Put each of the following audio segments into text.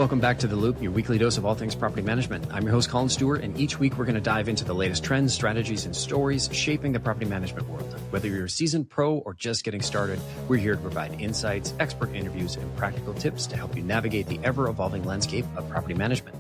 Welcome back to The Loop, your weekly dose of all things property management. I'm your host, Colin Stewart, and each week we're going to dive into the latest trends, strategies, and stories shaping the property management world. Whether you're a seasoned pro or just getting started, we're here to provide insights, expert interviews, and practical tips to help you navigate the ever-evolving landscape of property management.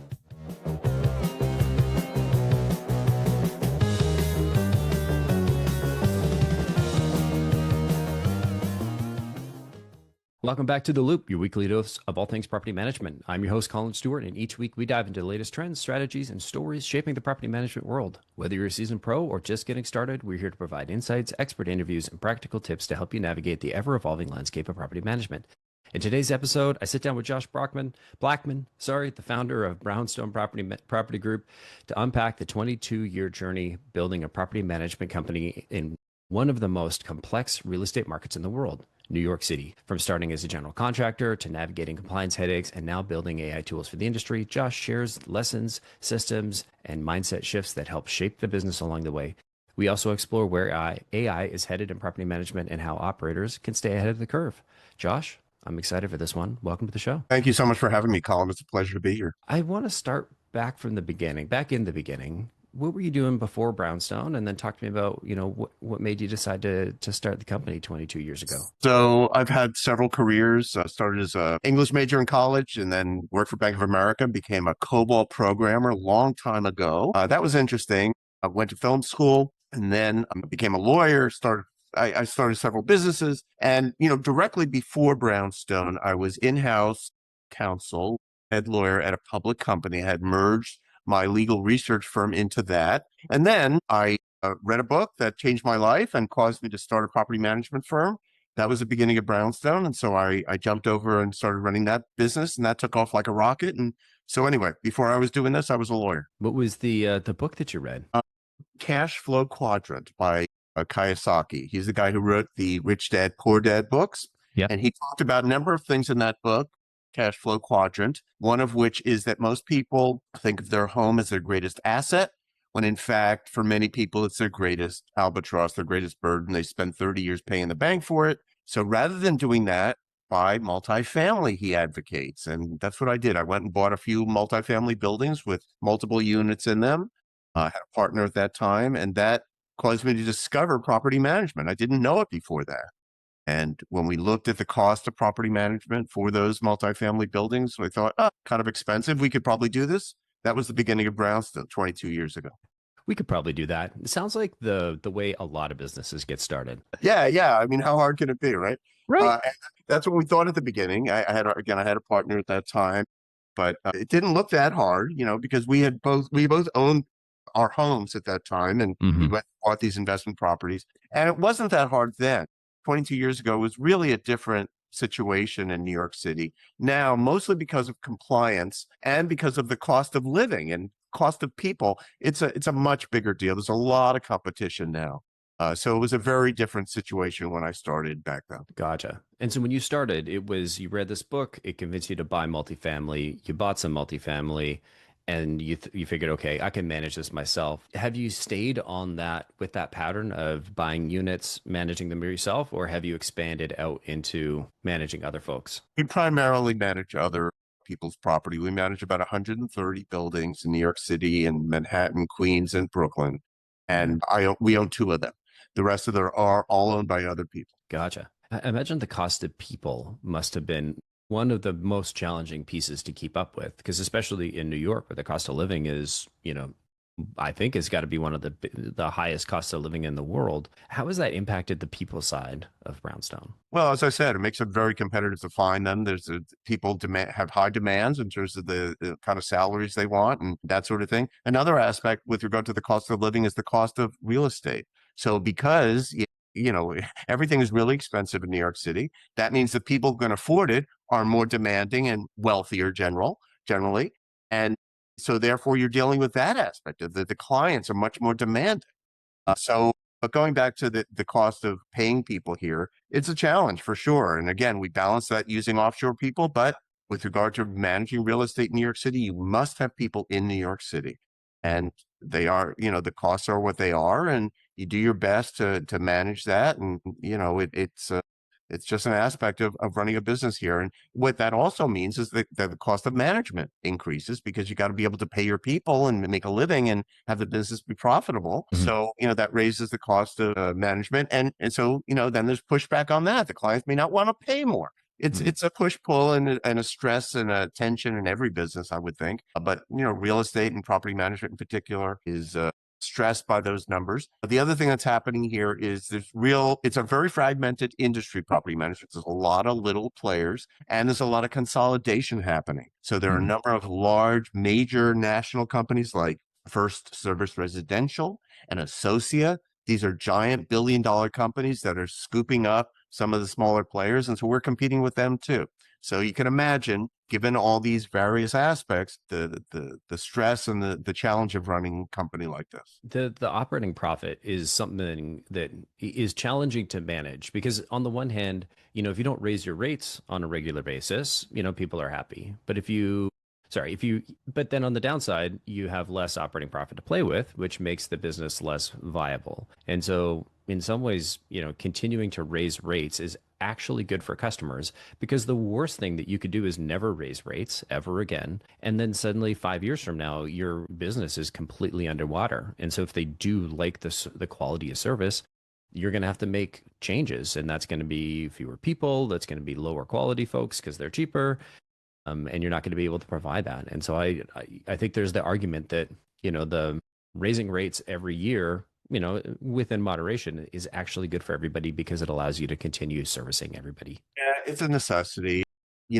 Welcome back to The Loop, your weekly dose of all things property management. I'm your host, Colin Stewart, and each week we dive into the latest trends, strategies, and stories shaping the property management world. Whether you're a seasoned pro or just getting started, we're here to provide insights, expert interviews, and practical tips to help you navigate the ever-evolving landscape of property management. In today's episode, I sit down with Josh Blackman, the founder of Brownstone Property Group, to unpack the 22-year journey building a property management company in one of the most complex real estate markets in the world, New York City. From starting as a general contractor to navigating compliance headaches and now building AI tools for the industry, Josh shares lessons, systems, and mindset shifts that help shape the business along the way. We also explore where AI is headed in property management and how operators can stay ahead of the curve. Josh, I'm excited for this one. Welcome to the show. Thank you so much for having me, Colin. It's a pleasure to be here. I want to start back in the beginning. What were you doing before Brownstone? And then talk to me about, what made you decide to start the company 22 years ago? So I've had several careers. I started as an English major in college and then worked for Bank of America, became a COBOL programmer a long time ago. That was interesting. I went to film school and then became a lawyer, I started several businesses. And, directly before Brownstone, I was in-house counsel, head lawyer at a public company. I had merged my legal research firm into that. And then I read a book that changed my life and caused me to start a property management firm. That was the beginning of Brownstone. And so I jumped over and started running that business, and that took off like a rocket. And so anyway, before I was doing this, I was a lawyer. What was the book that you read? Cash Flow Quadrant by Kiyosaki. He's the guy who wrote the Rich Dad, Poor Dad books. Yeah. And he talked about a number of things in that book, Cash Flow Quadrant, one of which is that most people think of their home as their greatest asset, when in fact, for many people, it's their greatest albatross, their greatest burden. They spend 30 years paying the bank for it. So rather than doing that, buy multifamily, he advocates. And that's what I did. I went and bought a few multifamily buildings with multiple units in them. I had a partner at that time, and that caused me to discover property management. I didn't know it before that. And when we looked at the cost of property management for those multifamily buildings, we thought, kind of expensive. We could probably do this. That was the beginning of Brownstone 22 years ago. We could probably do that. It sounds like the way a lot of businesses get started. Yeah. I mean, how hard can it be, right? Right. That's what we thought at the beginning. I had a partner at that time, but it didn't look that hard, because we both owned our homes at that time, and we went and bought these investment properties. And it wasn't that hard then. 22 years ago, it was really a different situation in New York City. Now, mostly because of compliance and because of the cost of living and cost of people, it's a much bigger deal. There's a lot of competition now. So it was a very different situation when I started back then. Gotcha. And so when you started, you read this book, it convinced you to buy multifamily, you bought some multifamily, and you figured, okay, I can manage this myself. Have you stayed on with that pattern of buying units, managing them yourself, or have you expanded out into managing other folks? We primarily manage other people's property. We manage about 130 buildings in New York City and Manhattan, Queens, and Brooklyn. And we own 2 of them. The rest of them are all owned by other people. Gotcha. I imagine the cost of people must have been one of the most challenging pieces to keep up with, because especially in New York, where the cost of living is, I think has got to be one of the highest costs of living in the world. How has that impacted the people side of Brownstone? Well, as I said, it makes it very competitive to find them. People have high demands in terms of the kind of salaries they want and that sort of thing. Another aspect with regard to the cost of living is the cost of real estate. So because everything is really expensive in New York City, that means that people who can afford it are more demanding and wealthier generally. And so therefore you're dealing with that aspect of the clients are much more demanding. But going back to the cost of paying people here, it's a challenge for sure. And again, we balance that using offshore people, but with regard to managing real estate in New York City, you must have people in New York City. And they are, the costs are what they are, and you do your best to manage that. And, It's just an aspect of running a business here. And what that also means is that the cost of management increases because you got to be able to pay your people and make a living and have the business be profitable. Mhm. So, that raises the cost of management. And so, then there's pushback on that. The clients may not want to pay more. Mhm. It's a push pull and a stress and a tension in every business, I would think. But real estate and property management in particular is stressed by those numbers. The other thing that's happening here is it's a very fragmented industry, property management. There's a lot of little players and there's a lot of consolidation happening. So there are a Mhm. number of large, major national companies like First Service Residential and Associa. These are giant billion-dollar companies that are scooping up some of the smaller players. And so we're competing with them too. So you can imagine, given all these various aspects, the stress and the challenge of running a company like this. The operating profit is something that is challenging to manage because on the one hand, if you don't raise your rates on a regular basis, people are happy. But but then on the downside, you have less operating profit to play with, which makes the business less viable. And so in some ways, continuing to raise rates is actually good for customers because the worst thing that you could do is never raise rates ever again. And then suddenly 5 years from now, your business is completely underwater. And so if they do like the quality of service, you're going to have to make changes. And that's going to be fewer people. That's going to be lower quality folks because they're cheaper. And you're not going to be able to provide that. And so I think there's the argument that, the raising rates every year, within moderation is actually good for everybody because it allows you to continue servicing everybody. Yeah, it's a necessity.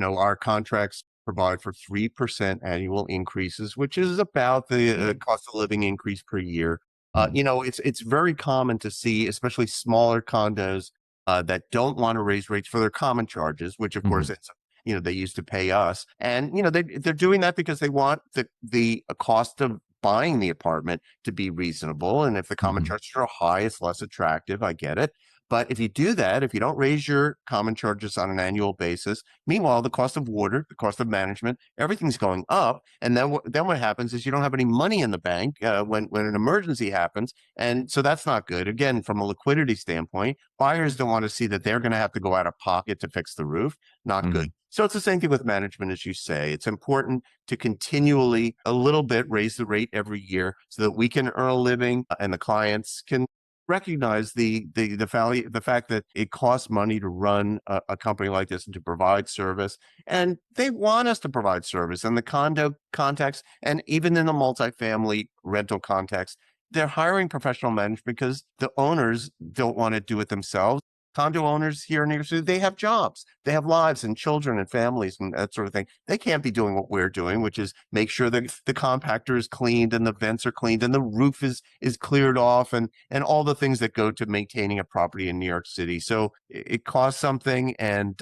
Our contracts provide for 3% annual increases, which is about the cost of living increase per year. Mhm. It's very common to see, especially smaller condos that don't want to raise rates for their common charges, which of course Mhm. it's they used to pay us, and they're doing that because they want the cost of buying the apartment to be reasonable, and if the common Mhm. charges are high, it's less attractive. I get it. But if you do that, if you don't raise your common charges on an annual basis, meanwhile, the cost of water, the cost of management, everything's going up. And then what happens is you don't have any money in the bank when an emergency happens. And so that's not good. Again, from a liquidity standpoint, buyers don't want to see that they're going to have to go out of pocket to fix the roof. Not good. Mhm. So it's the same thing with management, as you say. It's important to continually a little bit raise the rate every year so that we can earn a living and the clients can recognize the value, the fact that it costs money to run a company like this and to provide service, and they want us to provide service in the condo context and even in the multifamily rental context. They're hiring professional management because the owners don't want to do it themselves. Condo owners here in New York City, they have jobs, they have lives and children and families and that sort of thing. They can't be doing what we're doing, which is make sure that the compactor is cleaned and the vents are cleaned and the roof is cleared off and all the things that go to maintaining a property in New York City. So it costs something, and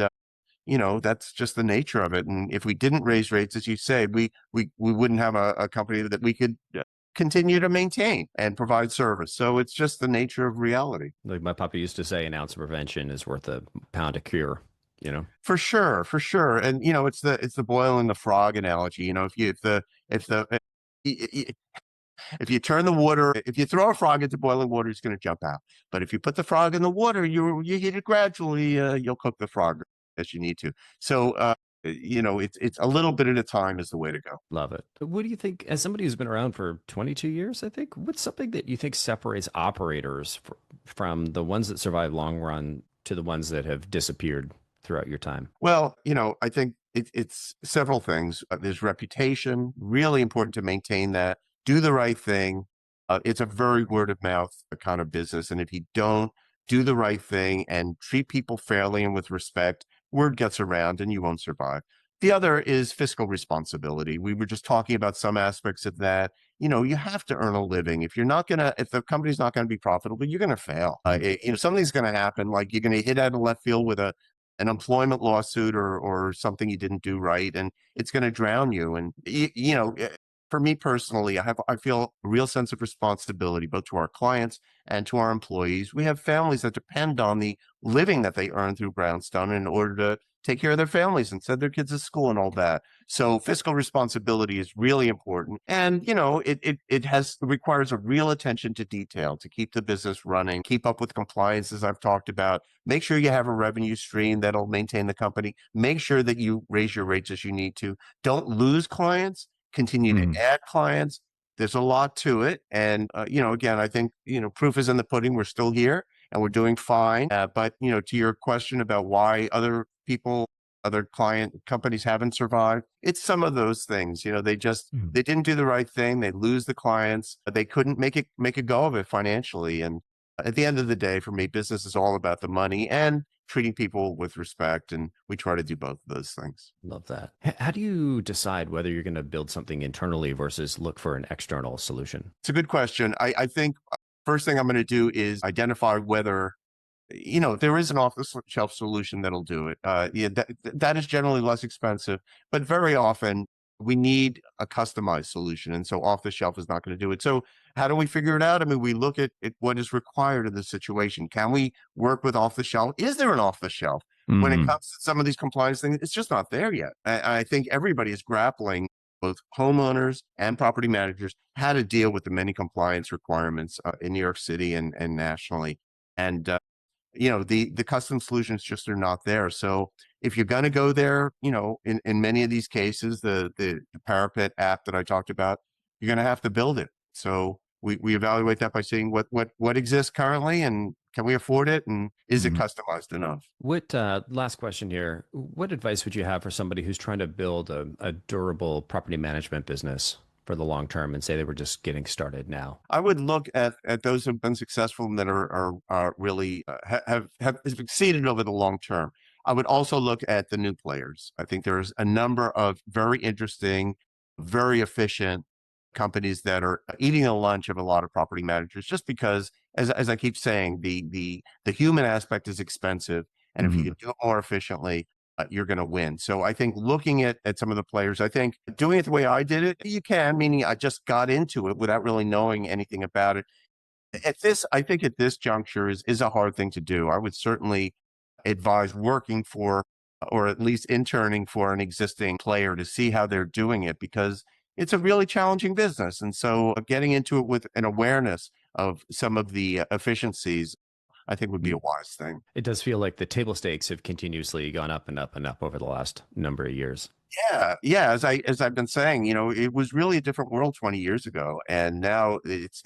that's just the nature of it. And if we didn't raise rates, as you say, we wouldn't have a company that we could continue to maintain and provide service. So it's just the nature of reality. Like my papa used to say, an ounce of prevention is worth a pound of cure, you know? For sure, for sure. And it's the boil and the frog analogy. If you turn the water, if you throw a frog into boiling water, it's going to jump out. But if you put the frog in the water, you heat it gradually. You'll cook the frog as you need to. So it's a little bit at a time is the way to go. Love it. What do you think, as somebody who's been around for 22 years, I think, what's something that you think separates operators from the ones that survive long run to the ones that have disappeared throughout your time? Well, I think it's several things. There's reputation, really important to maintain that. Do the right thing. It's a very word of mouth kind of business. And if you don't do the right thing and treat people fairly and with respect, word gets around and you won't survive. The other is fiscal responsibility. We were just talking about some aspects of that. You have to earn a living. If the company's not going to be profitable, you're going to fail. Something's going to happen. Like you're going to hit out of left field with an employment lawsuit or something you didn't do right, and it's going to drown you. And for me personally, I feel a real sense of responsibility both to our clients and to our employees. We have families that depend on the living that they earn through Brownstone in order to take care of their families and send their kids to school and all that. So fiscal responsibility is really important. And, it requires a real attention to detail to keep the business running, keep up with compliance, as I've talked about, make sure you have a revenue stream that'll maintain the company, make sure that you raise your rates as you need to. Don't lose clients, continue to Mhm. add clients. There's a lot to it. And, again, I think, proof is in the pudding. We're still here and we're doing fine. But, to your question about why other client companies haven't survived, it's some of those things. Mhm. They didn't do the right thing. They lose the clients. They couldn't make a go of it financially. And at the end of the day, for me, business is all about the money and treating people with respect. And we try to do both of those things. Love that. How do you decide whether you're going to build something internally versus look for an external solution? It's a good question. I think first thing I'm going to do is identify whether there is an off-the-shelf solution that'll do it. Yeah, that is generally less expensive, but very often we need a customized solution, and so off-the-shelf is not going to do it. So how do we figure it out? I mean, we look at what is required in the situation. Can we work with off-the-shelf? Is there an off-the-shelf? When it Mhm. comes to some of these compliance things, it's just not there yet. I think everybody is grappling, both homeowners and property managers, how to deal with the many compliance requirements in New York City and nationally. And the custom solutions just are not there. So if you're going to go there, in many of these cases, the parapet app that I talked about, you're going to have to build it. So we evaluate that by seeing what exists currently and can we afford it and is it Mhm. customized enough? What last question here? What advice would you have for somebody who's trying to build a durable property management business for the long term and say they were just getting started now? I would look at those who've been successful and that are really have succeeded over the long term. I would also look at the new players. I think there's a number of very interesting, very efficient companies that are eating the lunch of a lot of property managers just because, as I keep saying, the human aspect is expensive, and if you Mhm. can do it more efficiently, you're going to win. So I think looking at some of the players, I think doing it the way I did it, you can, meaning I just got into it without really knowing anything about it. I think at this juncture is a hard thing to do. I would certainly advise working for, or at least interning for an existing player to see how they're doing it because it's a really challenging business. And so getting into it with an awareness of some of the efficiencies, I think would be a wise thing. It does feel like the table stakes have continuously gone up and up and up over the last number of years. Yeah, yeah. As I've been saying, it was really a different world 20 years ago, and now it's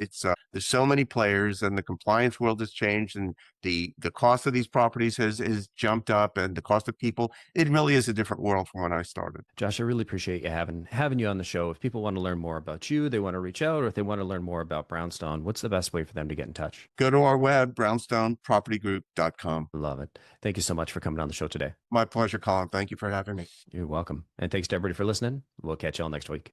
there's so many players, and the compliance world has changed, and the cost of these properties has jumped up, and the cost of people. It really is a different world from when I started. Josh, I really appreciate you having you on the show. If people want to learn more about you, they want to reach out, or if they want to learn more about Brownstone, what's the best way for them to get in touch? Go to our web, brownstonepropertygroup.com. Love it. Thank you so much for coming on the show today. My pleasure, Colin. Thank you for having me. You're welcome. And thanks to everybody for listening. We'll catch y'all next week.